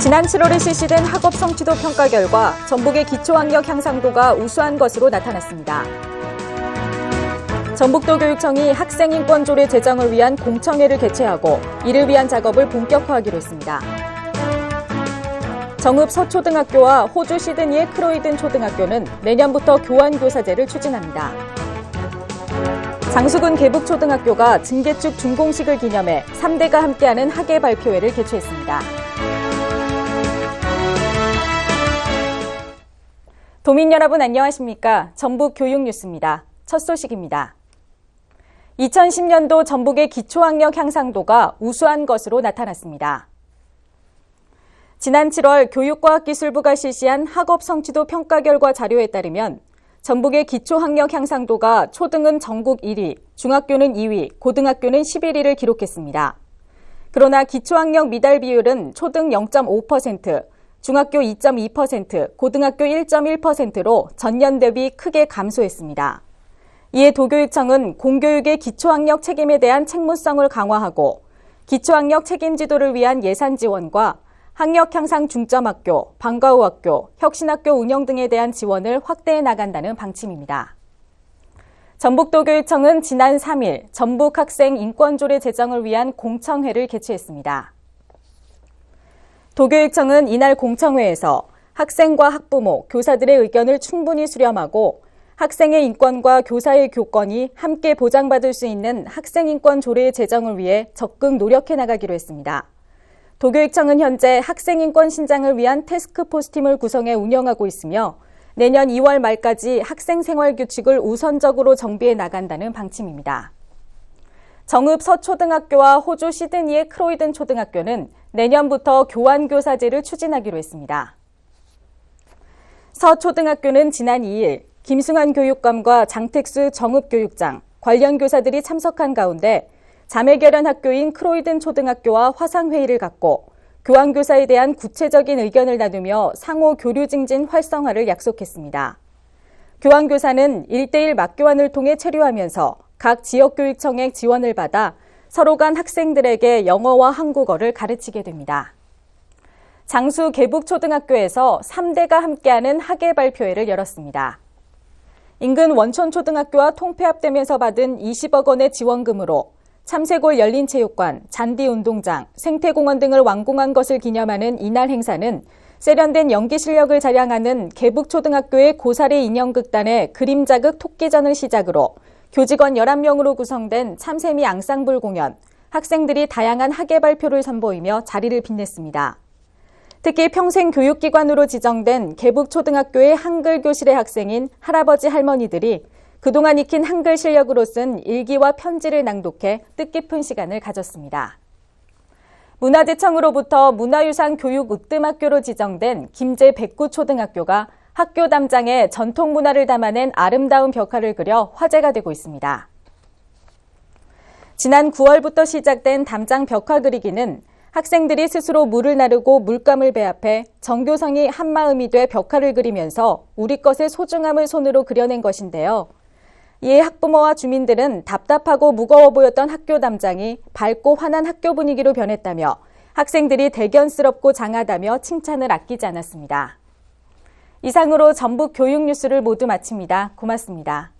지난 7월에 실시된 학업 성취도 평가 결과 전북의 기초학력 향상도가 우수한 것으로 나타났습니다. 전북도 교육청이 학생인권조례 제정을 위한 공청회를 개최하고 이를 위한 작업을 본격화하기로 했습니다. 정읍 서초등학교와 호주 시드니의 크로이든 초등학교는 내년부터 교환교사제를 추진합니다. 장수군 계북초등학교가 증개축 준공식을 기념해 3대가 함께하는 학예 발표회를 개최했습니다. 도민 여러분 안녕하십니까? 전북 교육뉴스입니다. 첫 소식입니다. 2010년도 전북의 기초학력 향상도가 우수한 것으로 나타났습니다. 지난 7월 교육과학기술부가 실시한 학업 성취도 평가 결과 자료에 따르면 전북의 기초학력 향상도가 초등은 전국 1위, 중학교는 2위, 고등학교는 11위를 기록했습니다. 그러나 기초학력 미달 비율은 초등 0.5%, 중학교 2.2%, 고등학교 1.1%로 전년 대비 크게 감소했습니다. 이에 도교육청은 공교육의 기초학력 책임에 대한 책무성을 강화하고 기초학력 책임 지도를 위한 예산 지원과 학력 향상 중점학교, 방과 후 학교, 혁신학교 운영 등에 대한 지원을 확대해 나간다는 방침입니다. 전북도교육청은 지난 3일 전북학생 인권조례 제정을 위한 공청회를 개최했습니다. 도교육청은 이날 공청회에서 학생과 학부모, 교사들의 의견을 충분히 수렴하고 학생의 인권과 교사의 교권이 함께 보장받을 수 있는 학생인권 조례 제정을 위해 적극 노력해 나가기로 했습니다. 도교육청은 현재 학생인권 신장을 위한 태스크포스팀을 구성해 운영하고 있으며 내년 2월 말까지 학생생활규칙을 우선적으로 정비해 나간다는 방침입니다. 정읍 서초등학교와 호주 시드니의 크로이든 초등학교는 내년부터 교환교사제를 추진하기로 했습니다. 서초등학교는 지난 2일 김승환 교육감과 장택수 정읍교육장, 관련 교사들이 참석한 가운데 자매결연 학교인 크로이든 초등학교와 화상회의를 갖고 교환교사에 대한 구체적인 의견을 나누며 상호 교류 증진 활성화를 약속했습니다. 교환교사는 1대1 맞교환을 통해 체류하면서 각 지역교육청의 지원을 받아 서로 간 학생들에게 영어와 한국어를 가르치게 됩니다. 장수 계북초등학교에서 3대가 함께하는 학예 발표회를 열었습니다. 인근 원촌초등학교와 통폐합되면서 받은 20억 원의 지원금으로 참새골 열린체육관, 잔디운동장, 생태공원 등을 완공한 것을 기념하는 이날 행사는 세련된 연기 실력을 자랑하는 계북초등학교의 고사리 인형극단의 그림자극 토끼전을 시작으로 교직원 11명으로 구성된 참새미 앙상블 공연, 학생들이 다양한 학예 발표를 선보이며 자리를 빛냈습니다. 특히 평생교육기관으로 지정된 계북초등학교의 한글교실의 학생인 할아버지 할머니들이 그동안 익힌 한글 실력으로 쓴 일기와 편지를 낭독해 뜻깊은 시간을 가졌습니다. 문화재청으로부터 문화유산 교육 으뜸학교로 지정된 김제 백구초등학교가 학교 담장에 전통 문화를 담아낸 아름다운 벽화를 그려 화제가 되고 있습니다. 지난 9월부터 시작된 담장 벽화 그리기는 학생들이 스스로 물을 나르고 물감을 배합해 전교생이 한마음이 돼 벽화를 그리면서 우리 것의 소중함을 손으로 그려낸 것인데요. 이에 학부모와 주민들은 답답하고 무거워 보였던 학교 담장이 밝고 환한 학교 분위기로 변했다며 학생들이 대견스럽고 장하다며 칭찬을 아끼지 않았습니다. 이상으로 전북 교육뉴스를 모두 마칩니다. 고맙습니다.